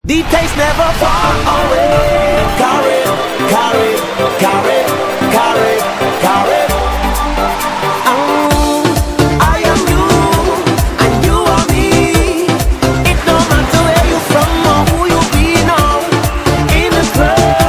The taste never far away. Carry, carry, carry, carry, carry. I am you, and you are me. It don't matter where you from or who you be now. In the club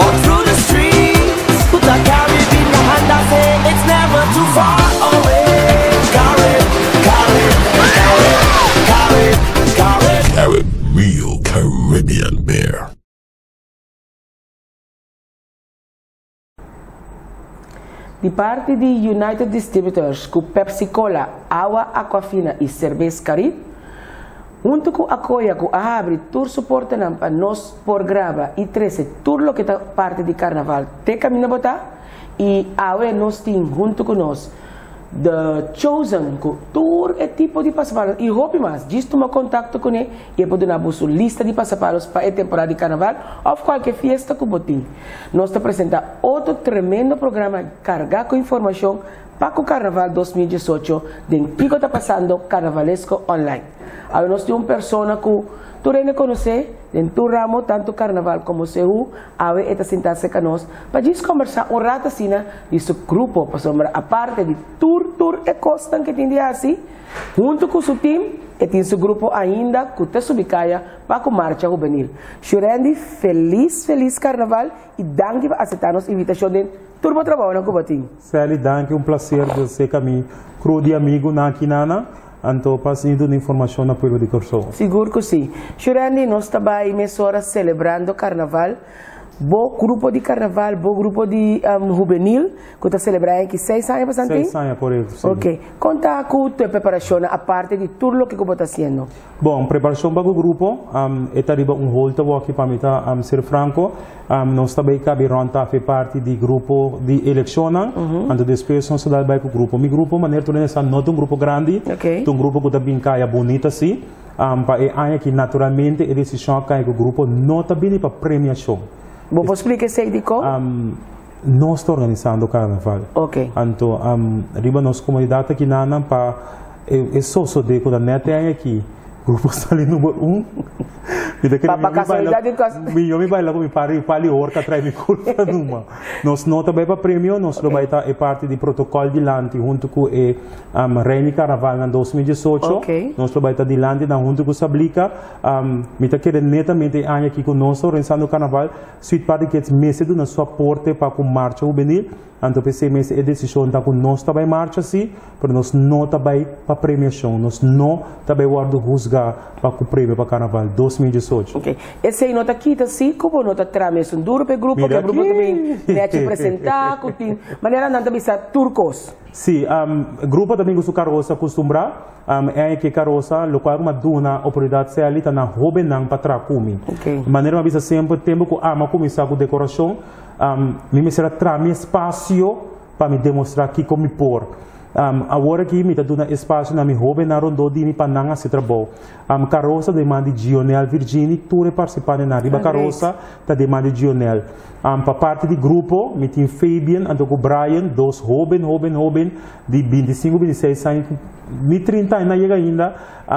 or through the streets, put a carry in your hand and say it's never too far away. Carry, carry, carry, carry, carry. Carry real Caribbean beer. De parte de United Distributors, com Pepsi Cola, Água Aquafina e Cerveza Caribe, junto com a Coia, com a abre tur suporte para nós por grava e 13 tur lo que está parte de carnaval, te caminha botar e awe nós tem junto com nós The Chosen, com tour e tipo de passapalos e roupa mais, diz toma contato com ele e pode dar a lista de passapalos para a temporada de carnaval ou qualquer festa que botim. Nós te apresentamos outro tremendo programa carregado com informação para o Carnaval 2018, de que está passando carnavalesco online. Aí nós temos uma pessoa que tu nem conhece, em tu ramo, tanto carnaval como seu, aí está sentar-se com nós, para conversar um rato assim, de seu grupo, para sombra, a parte de tour e costa que tem assim, junto com seu time, e tem seu grupo ainda, que está subicaia, para a marcha juvenil. Xurendi, feliz carnaval, e danke por aceitar nossa invitação de turma trabalho na Cubatim. Sally, danke, um prazer de ser caminho, cru de amigo na Quinana. Então, passando informação na Pueblo de Corso. Seguro que sim. Xurendi, nós estamos aí horas celebrando carnaval. Bom grupo de carnaval, bom grupo de juvenil, que está celebrando aqui 6 anos, bastante? 6 anos, por aí. Ok. Conta com a tua preparação, a parte de tudo o que você está fazendo. Bom, preparação para o grupo, é arriba volta aqui para mim, ser franco. Nós também cabe ronda a parte do grupo de eleição, então depois nós estamos com o grupo. Meu grupo, maneira que nós não é um grupo grande, é um grupo que também é bonito assim, para que naturalmente a decisão que o grupo não está bem para premiação. Vou explicar isso aí, Dico? Nós estamos organizando o carnaval. Ok. Então, arriba nossa comunidade aqui na para é só de que a net é aqui. Grupo está ali número 1. Para casualidade, eu me baila com o pali orca atrás de curva numa. Nós não também para prêmio, nós também está é parte do protocolo de lante junto com o Reine Carnaval em 2018. Nós também está de lante junto com o Sablica. Me está querendo netamente aqui conosco organizando o carnaval. Suite parte que é mês do nosso suporte para com marcha juvenil. Então, esse mês é decisão da com nós também marcha assim, mas nós não também para premiação, nós não também guardo rusgar para o prêmio para carnaval 2018. Ok. Esse aí nota aqui, assim, como nota trâmite, um duro para o grupo, que o grupo também tem te apresentar, que maneira não também turcos. Sim, grupo também com carroça acostumbra, é que carroça, o qual uma duna oportunidade se ali está na roupa não para tracumi. Maneira uma vez sempre tempo que ama começar com decoração. Me será trame espaço para me demonstrar aqui como me pôr. Agora que me está dando espaço na minha roupa na rondô de me pananga se trabalho. Carroça demanda Gionel Virginia, tu participando na riba carroça está demanda Gionel. Para parte do grupo, me tem Fabian e o Brian, dois Robin de 25, 26 anos, me 30 anos ainda,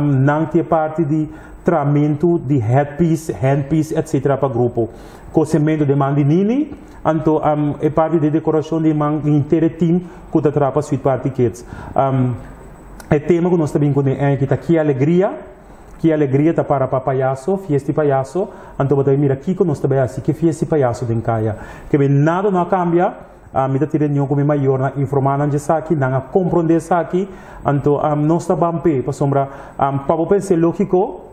não tem parte de tratamento de handpiece, etc. para o grupo. Cozimento de Mandinini, então é parte de decoração de inteiro time que está para suite party kids. É tema que nós também conhecemos que está aqui alegria está para palhaço, fiesta de palhaço, então você mira aqui que nós também assim que fiesta de palhaço tem caia, que nada não cambia. Me está tirando como maior na informar na gente aqui, na compreender aqui, então nós está bampe para sombra, para pensar lógico.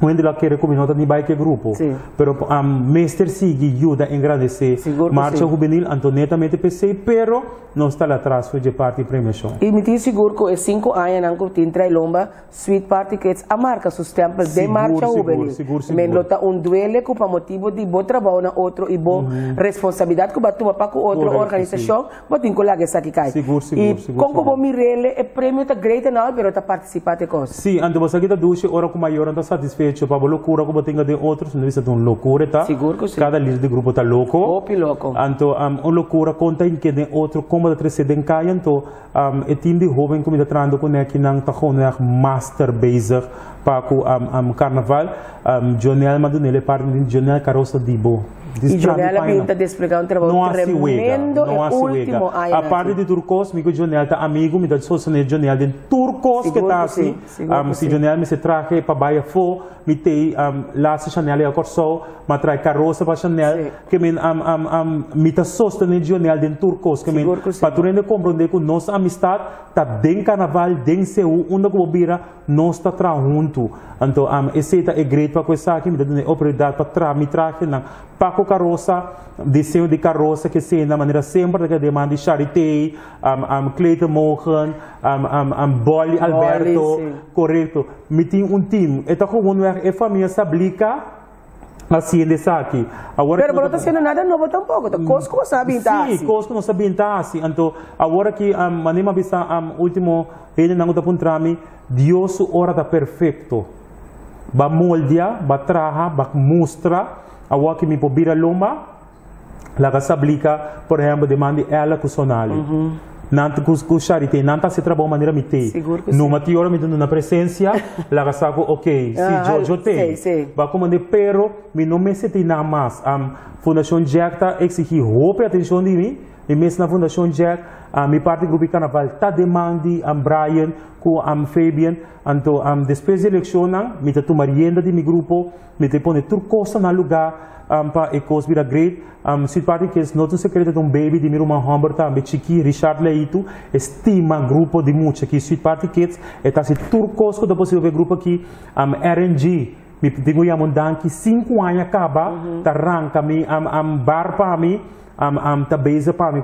Quando ela quer comigo não vai que grupo, pero mestre sigue ajuda a engrandecer marcha juvenil, então netamente pensei, pero não está lá atrás foi de parte de premiação. E me diz seguro que 5 anos não curti entrar lomba sweet party que a marca sustenta de marcha juvenil. Me nota duelo que para motivo de bom trabalho na outro e boa responsabilidade que bateu para com outra organização, botem colega essa aqui cai. E como bom me rele é prêmio tá great não, pero tá participar de coisa. Sim, então você aqui tá duche hora com maior então satisfeito satisfecho para a loucura que você tem de outros, não é uma loucura, tá? Seguro que sim. Cada líder de grupo está louco. Hopi louco. Então, uma loucura conta em que de outro como de trazer em cá, então, o time de jovem que me está trazendo com aqui não está com master bezig para o carnaval. Jonel Madunele parte de Jonel Carosa Dibo. E Jonel pinta de explicar um trabalho tremendo e último. A parte de Turcos, amigo Jonel está amigo, me dá sostener Jonel de Turcos que está assim. Se Jonel me se traje para Baia Fo, me tem lá se Chanel e a Corso, me traz Carosa para Chanel, que me está sostener Jonel de Turcos, que me para tu rende compreender que nossa amistade está dentro do carnaval, dentro do seu, onde que bobira, nós está junto. Então, esse é grande para coisa aqui, me dá uma oportunidade para me trazer na Paco Caroça, desenho de carroça que se na maneira sempre que demanda de Charité, Cleiton Mohan, Bolly Alberto, correto. Me tem time, então como é família Sablica, assim desse aqui. Agora não está sendo nada novo tampouco, tá Cosco não sabe pintar. Sim, Cosco não sabe pintar assim. Então, agora que manema bisa último ele não está puntrami, Deus hora está perfeito. Ba moldia, ba traha, ba mostra, agora que me pobira loma, lá que Sablica, por exemplo, demanda ela com sonali. Nanto com charité, nanta se trabalha maneira mitei. No matiora me dando na presença, lá que saco, ok, se eu tenho. Ba como de pero, me não me senti nada mais. Fundação Jack tá exigir roupa atenção de mim. E mesmo na Fundação Jack, minha parte do grupo carnaval está demandando Brian com Fabian, então depois da eleição, me está tomando rienda de meu grupo, me está pondo tudo coisa no lugar para a coisa vira great. Se parte que não tem secreto de baby de meu irmão Humber também, Chiqui, Richard Leito, estima grupo de muitos aqui, Sweet Party Kids, e está se tudo coisa que depois eu grupo aqui, RNG. Me digo ya mundanki 5 anos acaba, tá arranca me bar para mim. Tá base para mim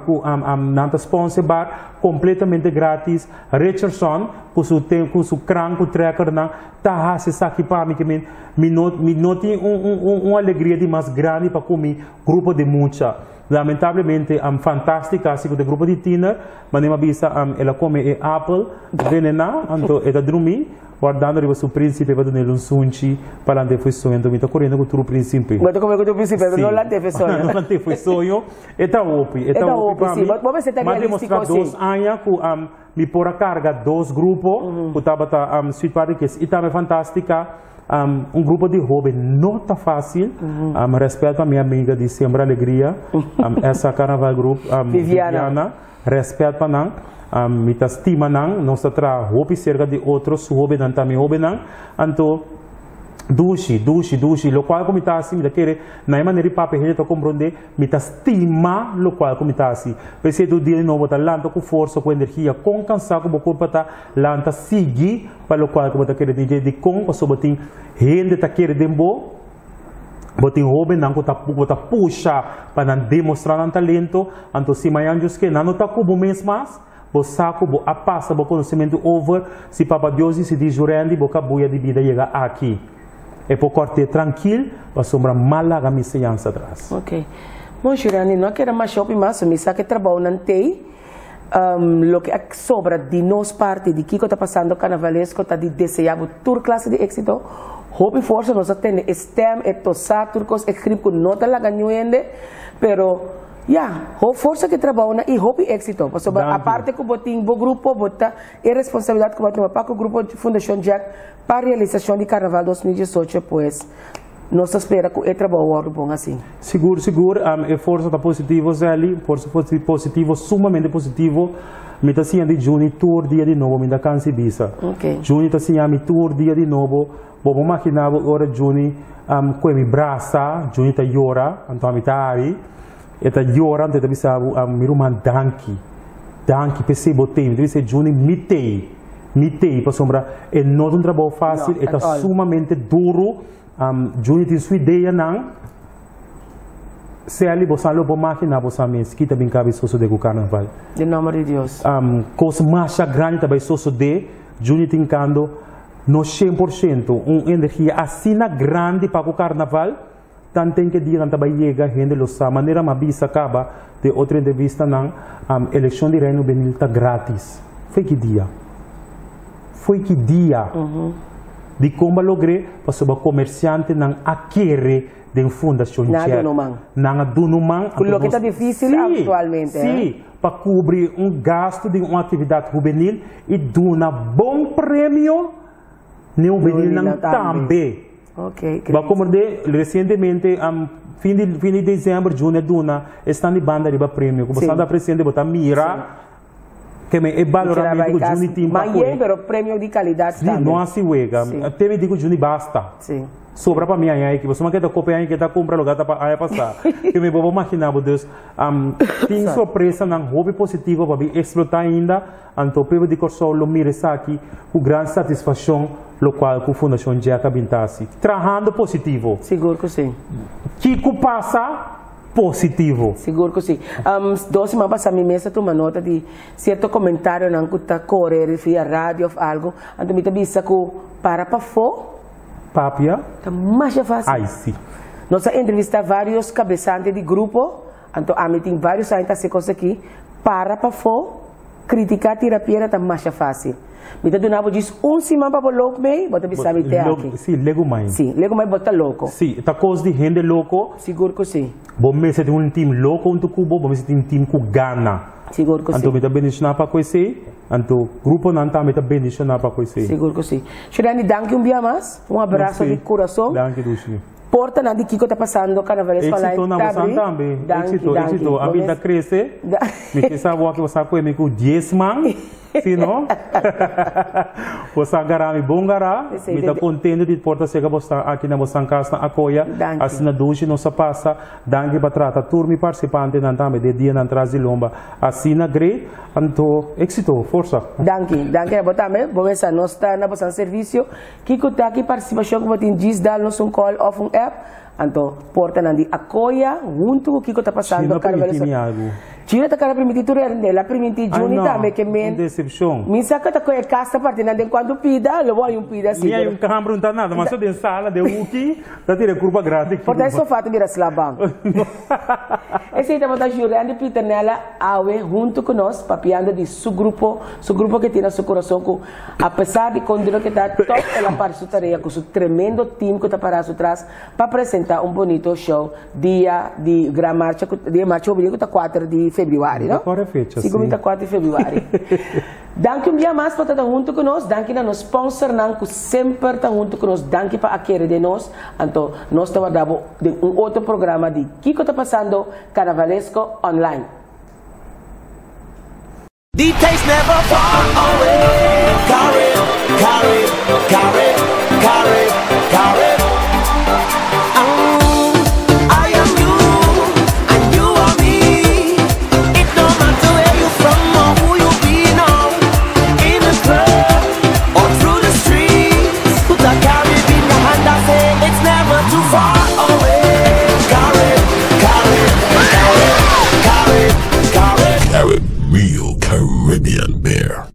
nanta sponsor bar completamente grátis Richardson com seu cranco tracker na tá se aqui para mim que me noti uma alegria de mais grande para comer grupo de mucha lamentavelmente fantástica assim do grupo de Tina mas nem avisa ela come apple venena então ela dormir guardando o seu príncipe para dar um sunchi para onde foi sonho então me está correndo com o príncipe mas como é que o príncipe não lá teve sonho não teve sonho eta opi para mim mas demonstrar 2 anos com me por a carga 2 grupos que tava Sweet Party que e também fantástica grupo de jovens não está fácil respeito a minha amiga de Sembra Alegria essa carnaval group Viviana respeito para não me estima não se trata de cerca de outros jovens também jovens então dushi lo qual como está assim me querer na maneira para ele to compreender me estima lo qual como está assim pensei do dia novo tá lanta com força com energia com cansado com corpo tá lanta seguir para lo qual como tá querer de com o sobotim gente tá querer dembo botin jovem não tá puxa para demonstrar um talento então se manhã just que não tá como mês mais bo saco bo apassa bo conhecimento over se papa Deus se diz jurando bo cabuia de vida chega aqui é por corte tranquilo para sombra mala a miseança atrás. Ok. Bom, Jurani, não quero mais shopping mas me sabe que trabalho não tem lo que sobra de nós parte de que está passando carnavalesco está de desejável toda classe de êxito. Hope força nós temos STEM e tosa turcos escrito com nota lá ganhando, pero ho força que trabalha e hope êxito. Porque a parte que botin bo grupo bota e responsabilidade que botin para o grupo de Fundação Jack para a realização de Carnaval 2018, pois nós espera que o trabalho bom assim. Seguro, é força está positivo, Zeli, força positivo, sumamente positivo. Me está sendo de junho tour dia de novo, me dá cansa bisa. Junho está sendo tour dia de novo. Vou imaginar agora junho com a minha braça, junho está llora, então me está aí. Eta llorando está bisa meu irmão danki PC botei, deve ser junho mitei para sombra é não um trabalho fácil, é sumamente duro. Junho tem sua ideia não. Se ali você não pode máquina você mesmo que também cabe sosso de carnaval. De nome de Deus. Coisa mais grande também sosso de junho tem cando no 100% uma energia assim grande para o carnaval. Tanto que dia que também chega gente lo sabe maneira mais bisa acaba de outra entrevista na eleição de reino Benil tá grátis. Foi que dia de como lograr para sobre comerciante não aquele de fundação nada no man. Nada do no man. O que está difícil atualmente. Sim, para cobrir gasto de uma atividade juvenil e dar um bom prêmio no juvenil também. Ok. Como recentemente, fim de dezembro, junho, duna, está de banda de prêmio. Como está presente, botar mira. Que me valoramento do Juni Team. Mas é o prêmio de qualidade também. Não assim, wega. Até me digo Juni basta. Sim. Sobra para mim aí que você não quer copiar aí que tá comprando lugar para aí passar. Que me vou imaginar, Deus, tem surpresa não hobby positivo para explotar ainda, então pelo de corso lo mire aqui com grande satisfação, lo qual com fundação já cabintasi. Trabalhando positivo. Seguro que sim. Que passa positivo. Seguro que sim. 2 semanas passada, minha mesa tomou nota de certo comentário não que está correndo via rádio ou algo, então me avisa que para fora. Papia? Está mais fácil. Ai, sim. Nós entrevistamos vários cabeçantes de grupo, então tem vários cientistas aqui, para fora, criticar a terapia está mais fácil. Me donava diz semana para louco meio, bota pensar me ter aqui. Sim, lego mais. Sim, lego mais bota louco. Sim, tá coisa de gente louco. Seguro que sim. Bom, me se tem time louco no Cuba, bom se tem time com gana. Seguro que sim. Então me tá bendicionar para conhecer, então grupo não tá me tá bendicionar para conhecer. Seguro que sim. Chirani, danke dia mais. Abraço de coração. Danke, Dushi. Porta na de Kiko está passando carnavalesco lá em Tabri. Éxito. A vida cresce. Me fez saber que você foi com 10 man. Se não, você agarrar me bom gará. Me está contente de porta chega aqui na nossa casa na apoia. Assim na Dushi não se passa. Danke para tratar turma participante não também de dia na traz de lomba. Assim na gre. Então éxito, força. Danke a botar me. Bom essa nós está na nossa serviço. Kiko está aqui participação como tem diz dar nos call of app. Então, porta nandi apoia junto com o que está passando. China está cara permitido ela permite Juni também que men. Decepção. Me saca tá com a casa partindo de quando pida, eu vou pida assim. E aí câmbio não tá nada, mas só de sala de uki, tá tira curva grátis. Por daí só fato mira slabam. Esse aí tá jurando Peter nela awe junto com nós, papiando de seu grupo que tem no seu coração com apesar de quando que tá top ela para sua tarefa com seu tremendo time que tá para atrás para apresentar um bonito show dia de marcha que tá 4 de fevereiro, não? Agora é fecha, segunda 4 de fevereiro. Danke dia mais para estar junto com nós, danke na nos sponsor que sempre está junto com nós, danke para aquele de nós, então nós estamos dando outro programa de Kiko está passando Carnavalesco online. Details never far away. Carry. I am you, and you are me. It don't matter where you from or who you be now. In the club or through the streets, put a carry in your hand and say it's never too far away. Carry. Real Caribbean Bear.